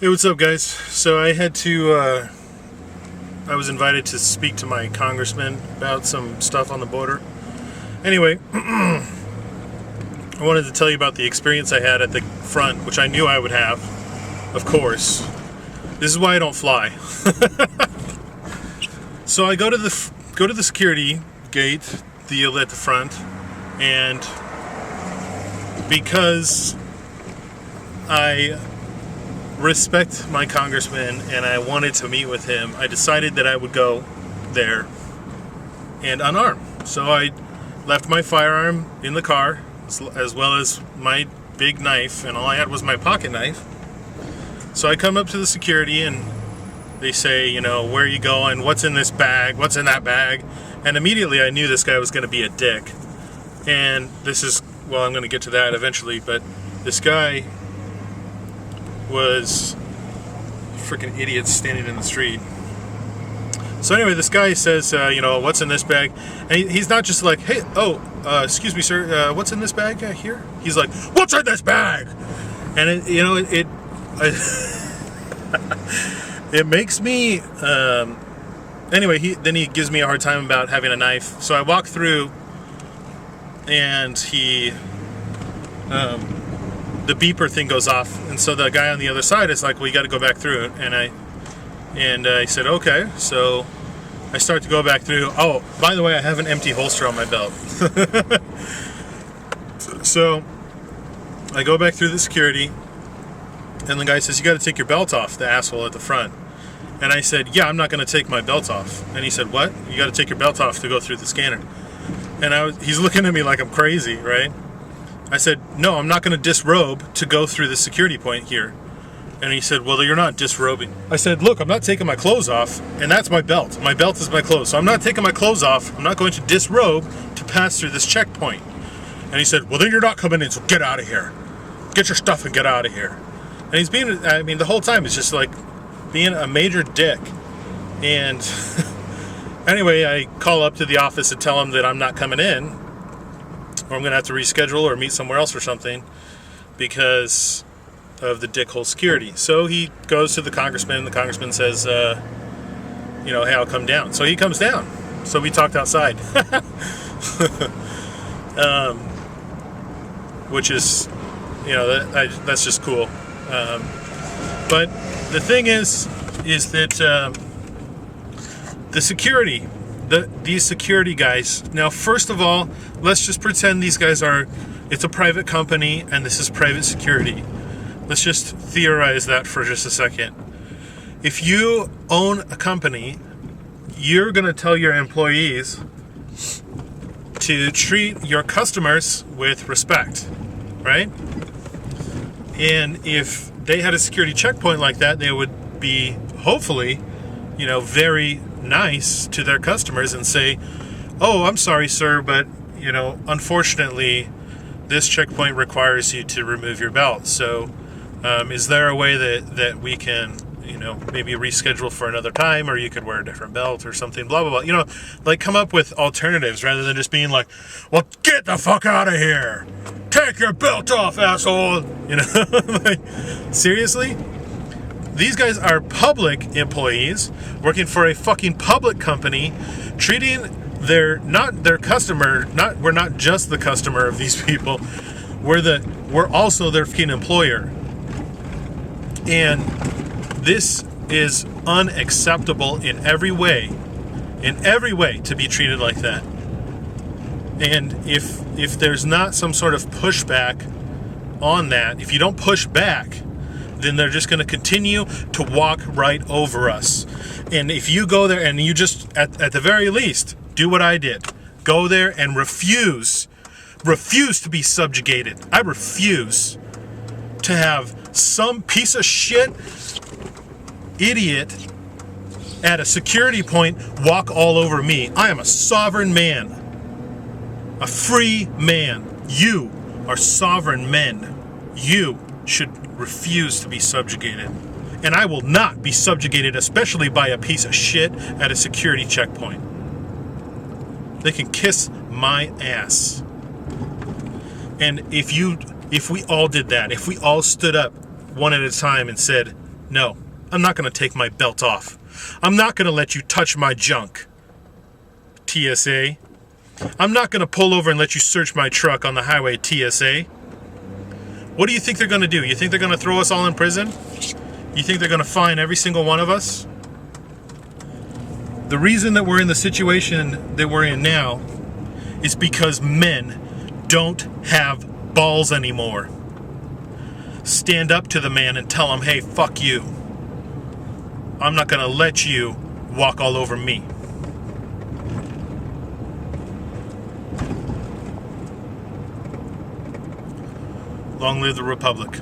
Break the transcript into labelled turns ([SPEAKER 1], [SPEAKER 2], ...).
[SPEAKER 1] Hey, what's up, guys? So I was invited to speak to my congressman about some stuff on the border. Anyway, I wanted to tell you about the experience I had at the front, which I knew I would have, of course. This is why I don't fly. So I go to the security gate, at the front, and because I respect my congressman and I wanted to meet with him, I decided that I would go there and unarmed. So I left my firearm in the car, as well as my big knife, and all I had was my pocket knife. So I come up to the security and they say, where are you going? What's in this bag? What's in that bag? And immediately I knew this guy was going to be a dick. And I'm going to get to that eventually, but this guy was freaking idiots standing in the street. So anyway, this guy says, what's in this bag? And he's not just like, hey, excuse me, sir, what's in this bag here? He's like, what's in this bag? And it makes me, anyway, he gives me a hard time about having a knife. So I walk through and the beeper thing goes off, and so the guy on the other side is like, well, you got to go back through it. And I said, okay. So I start to go back through. Oh, by the way, I have an empty holster on my belt. So I go back through the security, and the guy says, you got to take your belt off, the asshole at the front. And I said, yeah, I'm not going to take my belt off. And he said, what? You got to take your belt off to go through the scanner. And he's looking at me like I'm crazy, right? I said, no, I'm not going to disrobe to go through the security point here. And he said, well, you're not disrobing. I said, look, I'm not taking my clothes off, and that's my belt. My belt is my clothes. So I'm not taking my clothes off. I'm not going to disrobe to pass through this checkpoint. And he said, well, then you're not coming in, so get out of here. Get your stuff and get out of here. And he's the whole time it's just like being a major dick. And anyway, I call up to the office and tell him that I'm not coming in, or I'm going to have to reschedule or meet somewhere else or something because of the dickhole security. So he goes to the congressman, and the congressman says, hey, I'll come down. So he comes down. So we talked outside. Which is, that's just cool. But the thing is that the security, these security guys. Now, first of all, let's just pretend these guys it's a private company and this is private security. Let's just theorize that for just a second. If you own a company, you're going to tell your employees to treat your customers with respect, right? And if they had a security checkpoint like that, they would be hopefully, very nice to their customers and say, oh, I'm sorry, sir, but, unfortunately, this checkpoint requires you to remove your belt. So is there a way that we can, maybe reschedule for another time, or you could wear a different belt or something, blah, blah, blah. Like come up with alternatives rather than just being like, well, get the fuck out of here. Take your belt off, asshole. Like, seriously? These guys are public employees working for a fucking public company, treating we're not just the customer of these people. We're also their fucking employer. And this is unacceptable in every way to be treated like that. And if there's not some sort of pushback on that, if you don't push back, then they're just going to continue to walk right over us. And if you go there and you just, at the very least, do what I did. Go there and refuse to be subjugated. I refuse to have some piece of shit idiot at a security point walk all over me. I am a sovereign man. A free man. You are sovereign men. You should refuse to be subjugated. And I will not be subjugated, especially by a piece of shit at a security checkpoint. They can kiss my ass. And if we all did that, if we all stood up one at a time and said, No, I'm not going to take my belt off. I'm not going to let you touch my junk, TSA. I'm not going to pull over and let you search my truck on the highway, TSA. What do you think they're going to do? You think they're going to throw us all in prison? You think they're going to fine every single one of us? The reason that we're in the situation that we're in now is because men don't have balls anymore. Stand up to the man and tell him, hey, fuck you. I'm not going to let you walk all over me. Long live the Republic.